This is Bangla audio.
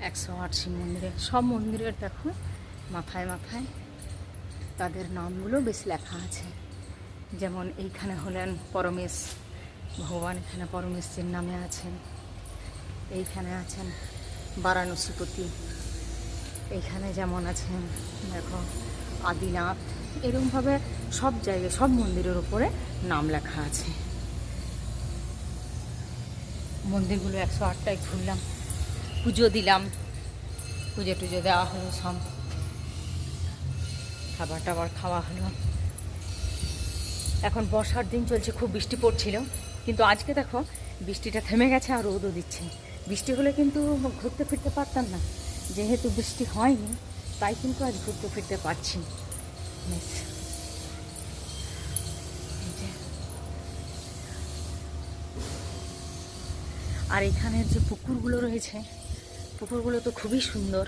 108 শিব মন্দিরে, সব মন্দিরের দেখো মাথায় মাথায় তাদের নামগুলো বেশ লেখা আছে। যেমন এইখানে হলেন পরমেশ ভগবান, এখানে পরমেশ্বর নামে আছেন। এইখানে আছেন বারাণসীপতি, এইখানে যেমন আছেন দেখো আদিনাথ। এরকমভাবে সব জায়গায় সব মন্দিরের উপরে নাম লেখা আছে। মন্দিরগুলো 108টায় ঘুরলাম, পুজো দিলাম, পুজো টুজো দেওয়া হলো, সব খাবার টাবার খাওয়া হলো। এখন বর্ষার দিন চলছে, খুব বৃষ্টি পড়ছিল, কিন্তু আজকে দেখো বৃষ্টিটা থেমে গেছে আর রোদও দিচ্ছে। বৃষ্টি হলে কিন্তু ঘুরতে ফিরতে পারতাম না, যেহেতু বৃষ্টি হয়নি তাই কিন্তু আজ ঘুরতে ফিরতে পারছি। আর এখানের যে পুকুরগুলো রয়েছে, পুকুরগুলো তো খুবই সুন্দর।